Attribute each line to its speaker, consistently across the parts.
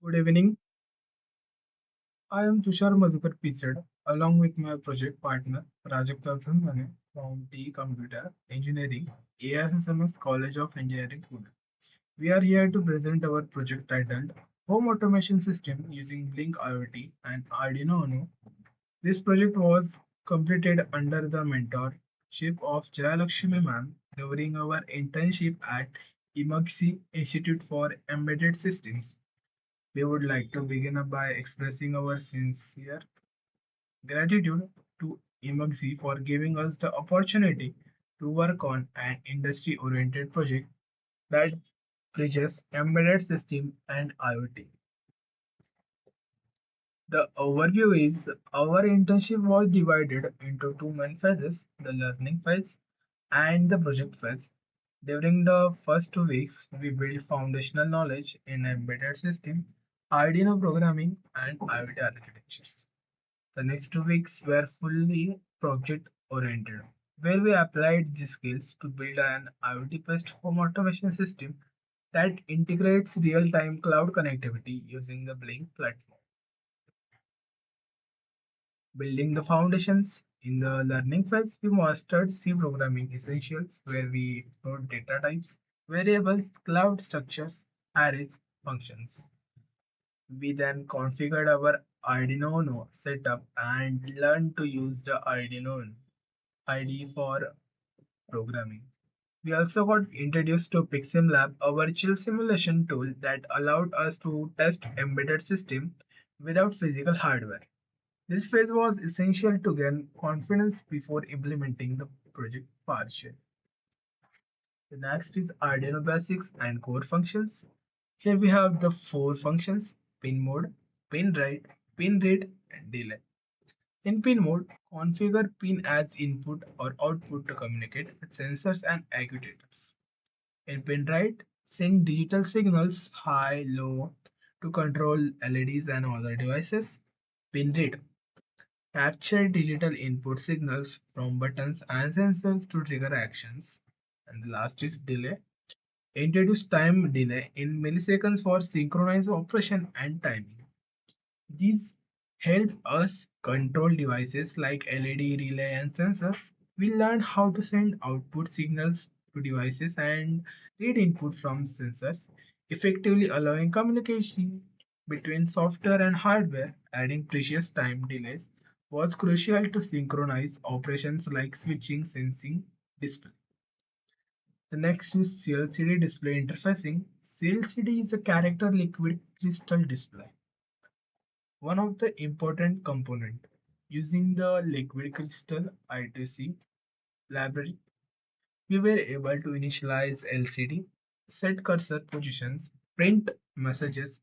Speaker 1: Good evening. I am Tushar Mazukar Pichad, along with my project partner Prajakta Zangane from T Computer Engineering, ASSMS College of Engineering, Pune. We are here to present our project titled Home Automation System using Blink IoT and Arduino Uno. This project was completed under the mentorship of Jayalakshmi ma'am during our internship at IMAXI Institute for Embedded Systems. We would like to begin by expressing our sincere gratitude to IMAXI for giving us the opportunity to work on an industry-oriented project that bridges embedded system and IoT. The overview is our internship was divided into two main phases, the learning phase and the project phase. During the first 2 weeks, we built foundational knowledge in embedded system, Arduino programming, and IoT architectures. The next 2 weeks were fully project oriented, where we applied these skills to build an IoT based home automation system that integrates real time cloud connectivity using the Blink platform. Building the foundations. In the learning phase, we mastered C programming essentials where we explored data types, variables, cloud structures, arrays, functions. We then configured our Arduino Uno setup and learned to use the Arduino IDE for programming. We also got introduced to PiximLab, a virtual simulation tool that allowed us to test embedded system without physical hardware. This phase was essential to gain confidence before implementing the project partially. The next is Arduino basics and core functions. Here we have the four functions: pin mode, pin write, pin read, and delay. In pin mode, configure pin as input or output to communicate with sensors and actuators. In pin write, send digital signals high, low to control LEDs and other devices. Pin read, capture digital input signals from buttons and sensors to trigger actions. And the last is delay. Introduce time delay in milliseconds for synchronized operation and timing. These help us control devices like LED relay and sensors. We learn how to send output signals to devices and read input from sensors, effectively allowing communication between software and hardware. Adding precious time delays was crucial to synchronize operations like switching, sensing, display. The next is CLCD display interfacing. CLCD is a character liquid crystal display, one of the important component. Using the liquid crystal I2C library, we were able to initialize LCD, set cursor positions, print messages,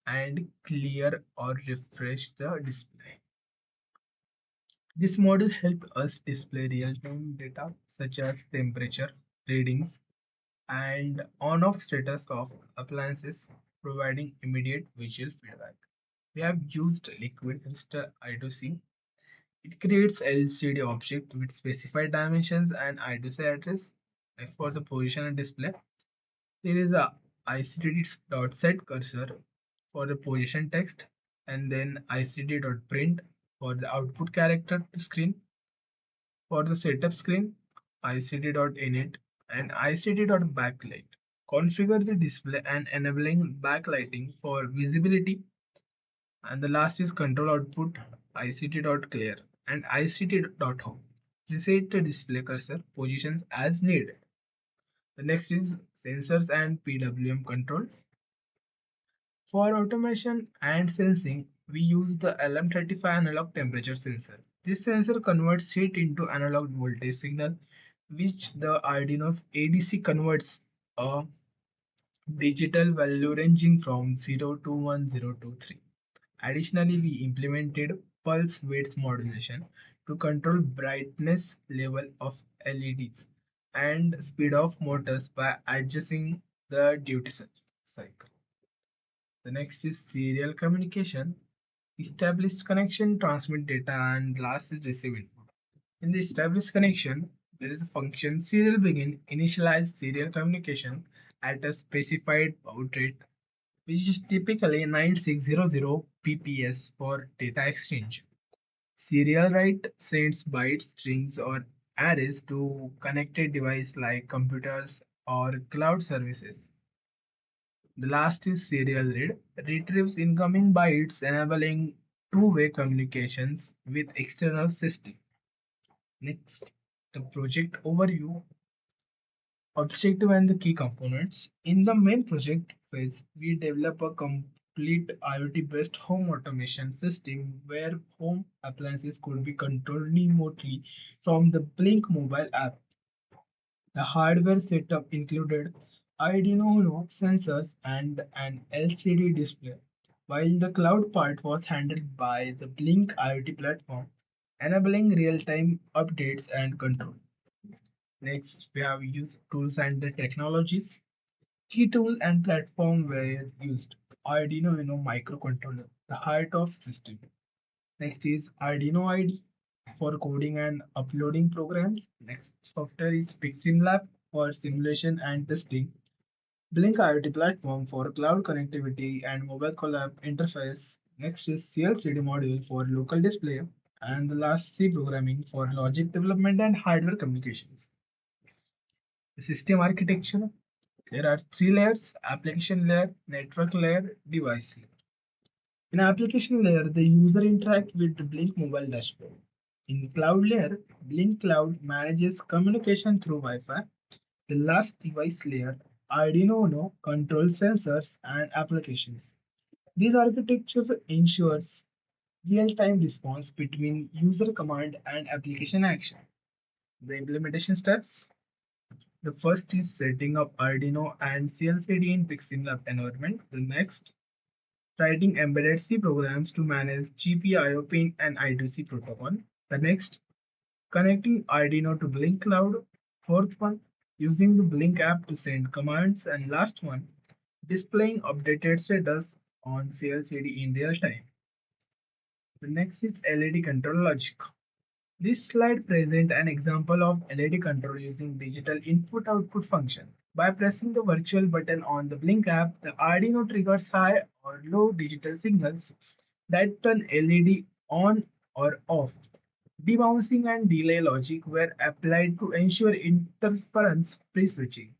Speaker 1: and clear or refresh the display. This model helped us display real-time data such as temperature readings and on-off status of appliances, providing immediate visual feedback. We have used liquid crystal I2C. It creates LCD object with specified dimensions and I2C address. As for the position and display, there is a ICD.set cursor for the position text and then ICD.print for the output character to screen. For the setup screen, ICD.init and ICD.backlight. Configure the display and enabling backlighting for visibility. And the last is control output ICT.clear and ICT.home. Reset the display cursor positions as needed. The next is sensors and PWM control. For automation and sensing, we use the LM35 analog temperature sensor. This sensor converts heat into analog voltage signal, which the Arduino's ADC converts a digital value ranging from 0 to 1023. Additionally, we implemented pulse width modulation to control brightness level of LEDs and speed of motors by adjusting the duty cycle. The next is serial communication. Established connection, transmit data, and last is receive input. In the established connection, there is a function serial begin initialize serial communication at a specified baud rate. which is typically 9600 PPS for data exchange. Serial write sends bytes, strings, or arrays to connected devices like computers or cloud services. The last is serial read, retrieves incoming bytes, enabling two-way communications with external system. Next, the project overview, objective and the key components. In the main project phase, we develop a complete IoT-based home automation system where home appliances could be controlled remotely from the Blink mobile app. The hardware setup included Arduino Uno sensors and an LCD display, while the cloud part was handled by the Blink IoT platform, enabling real-time updates and control. Next, we have used tools and the technologies. Key tool and platform were used. Arduino Uno microcontroller, the heart of system. Next is Arduino IDE for coding and uploading programs. Next software is PiximLab for simulation and testing. Blink IoT platform for cloud connectivity and mobile collab interface. Next is CLCD module for local display. And the last C programming for logic development and hardware communications. The system architecture. There are three layers: application layer, network layer, device layer. In application layer, the user interacts with the Blink mobile dashboard. In cloud layer, Blink Cloud manages communication through Wi-Fi. The last device layer, Arduino Uno, controls sensors and applications. This architecture ensures real-time response between user command and application action. The implementation steps. The first is setting up Arduino and CLCD in PiximLab environment. The next, writing embedded C programs to manage GPIO pin and I2C protocol. The next, connecting Arduino to Blink Cloud. Fourth one, using the Blink app to send commands. And last one, displaying updated status on CLCD in real time. The next is LED control logic. This slide presents an example of LED control using digital input-output function. By pressing the virtual button on the Blink app, the Arduino triggers high or low digital signals that turn LED on or off. Debouncing and delay logic were applied to ensure interference-free switching.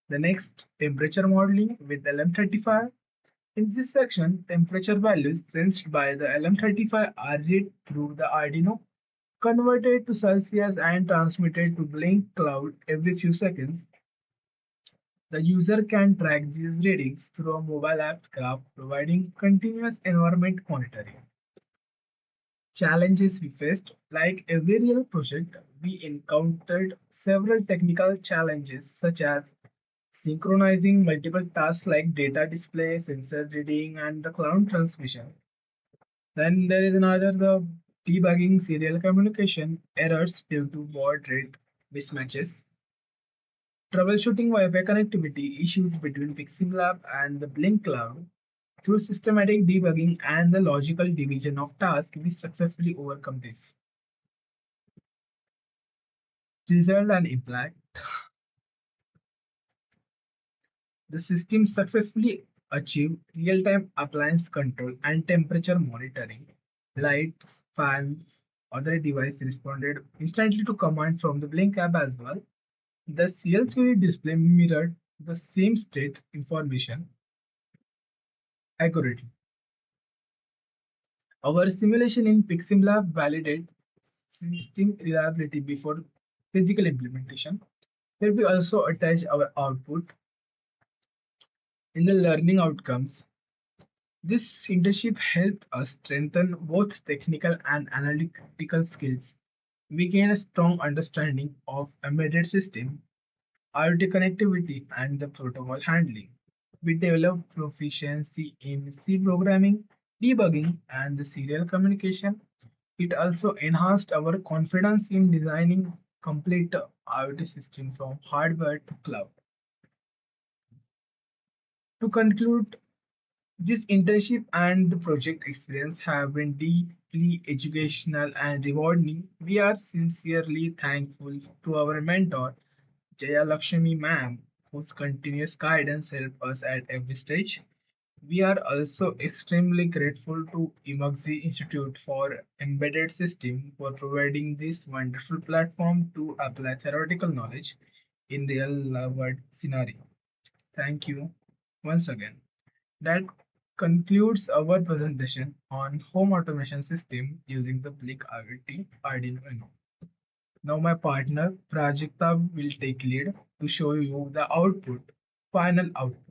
Speaker 1: The next, temperature modeling with LM35. In this section, temperature values sensed by the LM35 are read through the Arduino, converted to Celsius and transmitted to Blink Cloud every few seconds. The user can track these readings through a mobile app graph, providing continuous environment monitoring. Challenges we faced. Like every real project, we encountered several technical challenges such as synchronizing multiple tasks like data display, sensor reading, and the cloud transmission. Then there is another, the debugging serial communication errors due to baud rate mismatches. Troubleshooting Wi-Fi connectivity issues between PiximLab and the Blink Cloud. Through systematic debugging and the logical division of tasks, we successfully overcome this. Result and impact. The system successfully achieved real-time appliance control and temperature monitoring. Lights, fans, other devices responded instantly to command from the Blink app as well. The CLCD display mirrored the same state information accurately. Our simulation in PiximLab validated system reliability before physical implementation. Here we also attach our output in the learning outcomes. This internship helped us strengthen both technical and analytical skills. We gain a strong understanding of embedded system, IoT connectivity, and the protocol handling. We developed proficiency in C programming, debugging, and the serial communication. It also enhanced our confidence in designing complete IoT system from hardware to cloud. To conclude, this internship and the project experience have been deeply educational and rewarding. We are sincerely thankful to our mentor, Jaya Lakshmi ma'am, whose continuous guidance helped us at every stage. We are also extremely grateful to Imaxi Institute for Embedded System for providing this wonderful platform to apply theoretical knowledge in real world scenario. Thank you once again. That concludes our presentation on home automation system using the Blick IoT Arduino Uno. Now my partner Prajakta will take lead to show you the final output.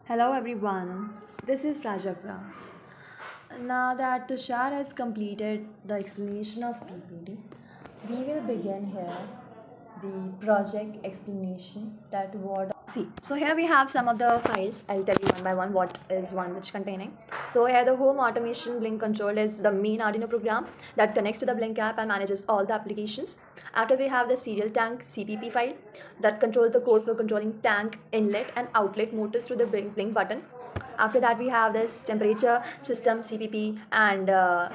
Speaker 2: Hello everyone, this is Prajakta. Now that Tushar has completed the explanation of PPT, we will begin here the project explanation that what see. So here we have some of the files. I'll tell you one by one what is one which containing. So here the home automation Blink control is the main Arduino program that connects to the Blink app and manages all the applications. After we have the serial tank CPP file that controls the code for controlling tank inlet and outlet motors to the blink button. After that we have this temperature system CPP and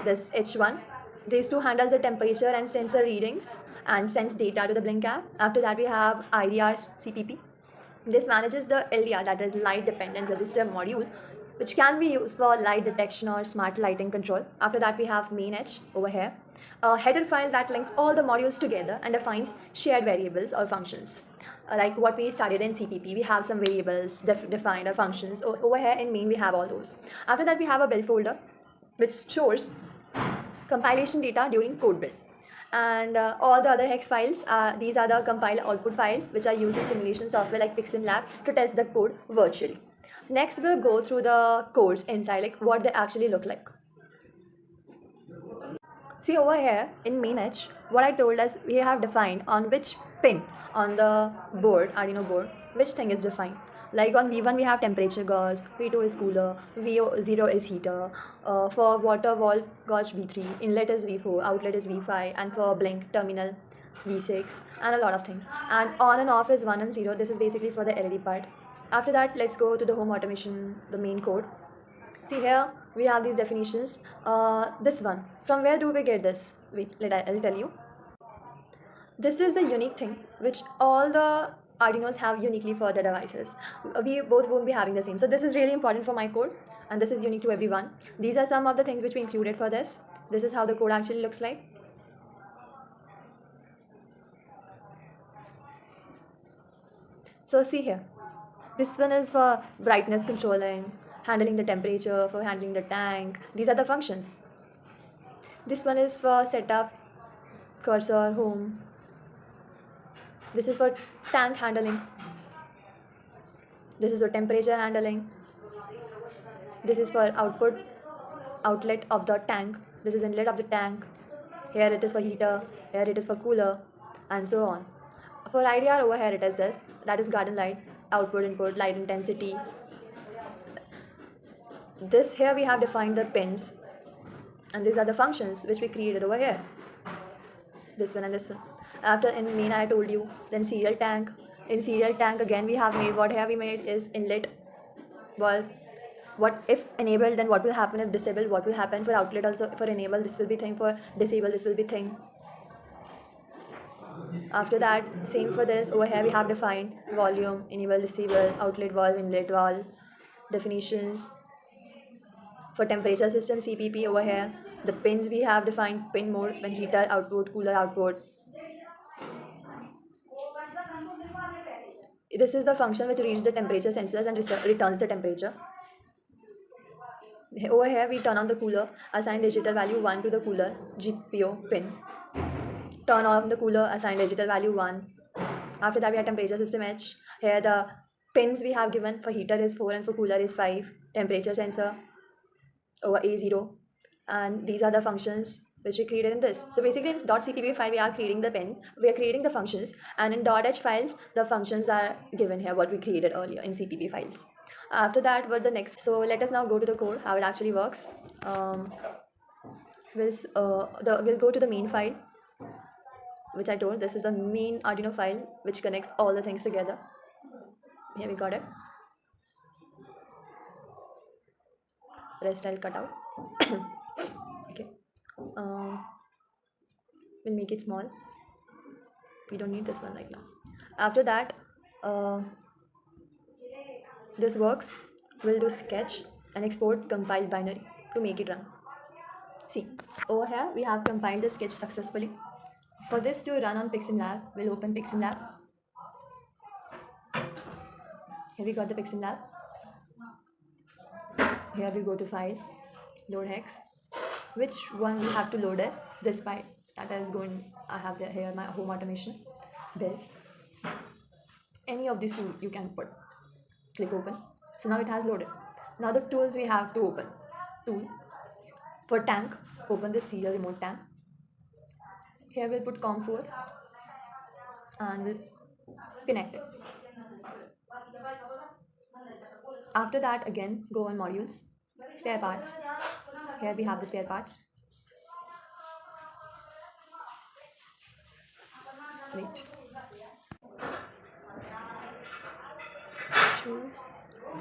Speaker 2: this H1. These two handles the temperature and sensor readings and sends data to the blink app. After that we have IDR CPP. This manages the LDR, that is light dependent resistor module, which can be used for light detection or smart lighting control. After that we have main edge over here, a header file that links all the modules together and defines shared variables or functions. Like what we studied in CPP, we have some variables defined or functions. Over here in main we have all those. After that we have a build folder which stores compilation data during code build. And all the other hex files, these are the compile output files which are used in simulation software like Pixel Lab to test the code virtually. Next we'll go through the codes inside, like what they actually look like. See over here in main edge, what I told us, we have defined on which pin on the board, Arduino board, which thing is defined. Like on V1 we have temperature gauge, V2 is cooler, V0 is heater, for water valve gauge V3, inlet is V4, outlet is V5, and for blink terminal V6, and a lot of things. And on and off is 1 and 0, this is basically for the LED part. After that, let's go to the home automation, the main code. See here, we have these definitions. This one, from where do we get this? Wait, I'll tell you. This is the unique thing which all the Arduinos have uniquely for the devices. We both won't be having the same. So this is really important for my code and this is unique to everyone. These are some of the things which we included for this. This is how the code actually looks like. So see here, this one is for brightness controlling, handling the temperature, for handling the tank. These are the functions. This one is for setup, cursor, home. This is for tank handling. This is for temperature handling. This is for outlet of the tank. This is inlet of the tank. Here it is for heater. Here it is for cooler, and so on. For IDR over here it is this. That is garden light, output, input, light intensity. This here we have defined the pins, and these are the functions which we created over here. This one and this one. After in main I told you, then serial tank. In serial tank again we have made, what have we made is inlet valve. What if enabled, then what will happen if disabled, what will happen for outlet also. For enable this will be thing, for disable this will be thing. After that, same for this, over here we have defined volume, enable, disable, outlet valve, inlet valve, definitions. For temperature system CPP over here, the pins we have defined pin mode, when heater output, cooler output. This is the function which reads the temperature sensors and returns the temperature. Over here we turn on the cooler, assign digital value 1 to the cooler GPO pin. Turn on the cooler, assign digital value 1. After that we have temperature system H. Here the pins we have given, for heater is 4 and for cooler is 5. Temperature sensor over A0. And these are the functions which we created in this. So basically in .cpp file we are creating the pin, we are creating the functions, and in .h files the functions are given here, what we created earlier in CPP files. After that, what the next? So let us now go to the code, how it actually works. We'll go to the main file, which I told, this is the main Arduino file which connects all the things together. Here we got it. Rest I'll cut out. Okay. We'll make it small. We don't need this one right now. After that, uh, this works. We'll do sketch and export compiled binary to make it run. See, over here we have compiled the sketch successfully. For this to run on PiximLab, we'll open PiximLab. Here we got the PiximLab. Here we go to file, load hex. Which one we have to load is this file. That is going, I have here my home automation build. Any of these two you can put. Click open. So now it has loaded. Now the tools we have to open. Tool. For tank, open the serial remote tank. Here we'll put COM4 and we'll connect it. After that, again go on modules, spare parts. Here we have the spare parts. Wait. Tools.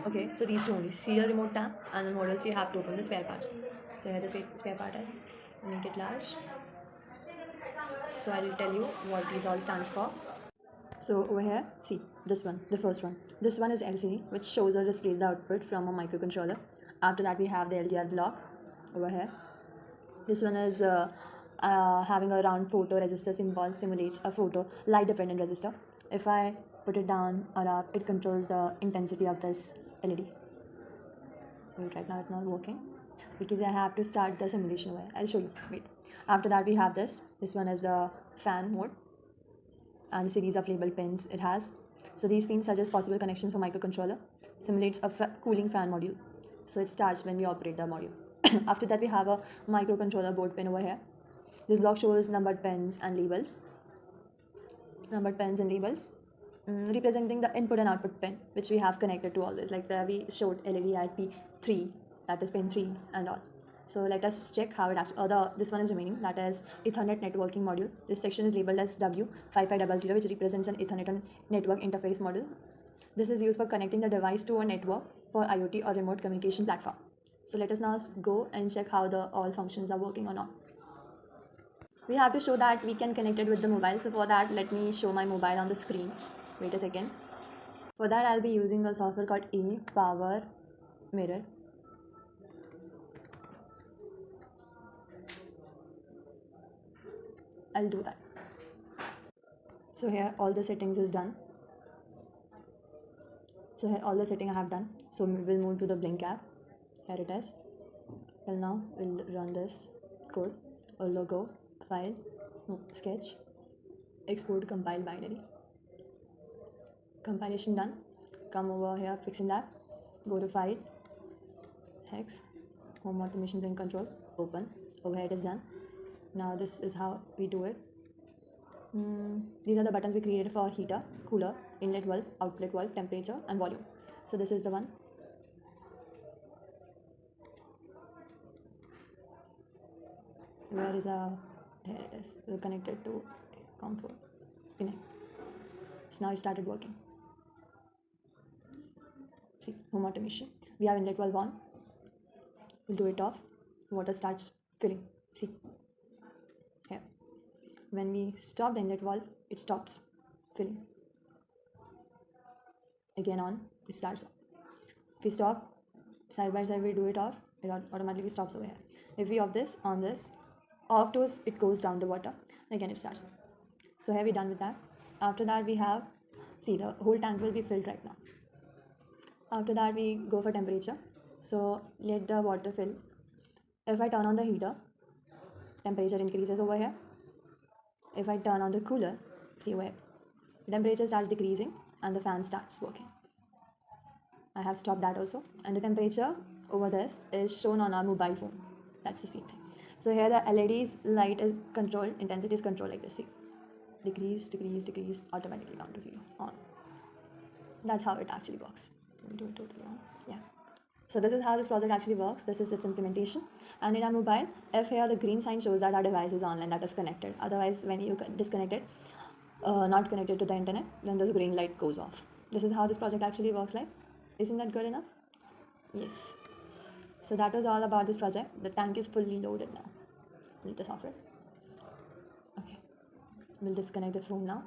Speaker 2: Okay, so these two only, serial remote tab and the models you have to open the spare parts. So here the spare part is, make it large. So I will tell you what these all stands for. So over here, see this one, the first one. This one is LCD, which shows or displays the output from a microcontroller. After that we have the LDR block over here. This one is having a round photoresistor symbol, simulates a photo light dependent resistor. If I put it down or up, it controls the intensity of this LED. Wait, right now it's not working because I have to start the simulation over here. I'll show you. Wait. After that we have this. This one is the fan mode and a series of labeled pins it has. So these pins suggest possible connections for microcontroller. Simulates a cooling fan module. So it starts when we operate the module. After that we have a microcontroller board pin over here. This block shows numbered pins and labels. Numbered pins and labels. Representing the input and output pin, which we have connected to all this. Like there we showed LED at P3, that is pin 3 and all. So let us check how it actually, this one is remaining, that is Ethernet networking module. This section is labeled as W5500, which represents an Ethernet network interface module. This is used for connecting the device to a network for IoT or remote communication platform. So let us now go and check how the all functions are working or not. We have to show that we can connect it with the mobile. So for that, let me show my mobile on the screen. Wait a second. For that, I'll be using a software called Power Mirror. I'll do that. So here all the settings is done. So here all the setting I have done. So we'll move to the Blink app. Here it is. Well, now we'll run this code or logo file, sketch, export compile binary. Compilation done. Come over here, PiximLab, go to file, hex, home automation blink control, open. Over here it is done. Now this is how we do it. These are the buttons we created for heater, cooler, inlet valve, outlet valve, temperature and volume. So this is the one. Where is our, here it is, we're connected to COM4, connect. So now it started working. See, home automation. We have inlet valve on. We'll do it off. Water starts filling. See, here. When we stop the inlet valve, it stops filling. Again on, it starts off. If we stop, side by side we do it off, it automatically stops over here. If we off this, on this, off to it goes down the water. Again it starts. So here we're done with that. After that we have, see, the whole tank will be filled right now. After that we go for temperature. So let the water fill. If I turn on the heater, temperature increases over here. If I turn on the cooler, see over here, the temperature starts decreasing and the fan starts working. I have stopped that also, and the temperature over this is shown on our mobile phone. That's the same thing. So here the LED's light is controlled, intensity is controlled like this. See, decrease, decrease, decrease, automatically down to 0, on. That's how it actually works. Let me do it totally on. Yeah. So this is how this project actually works. This is its implementation. And in our mobile, if here the green sign shows that our device is online, that is connected. Otherwise, when you disconnect it, not connected to the internet, then this green light goes off. This is how this project actually works like. Isn't that good enough? Yes. So that was all about this project. The tank is fully loaded now. Let us off it. Okay. We'll disconnect the phone now.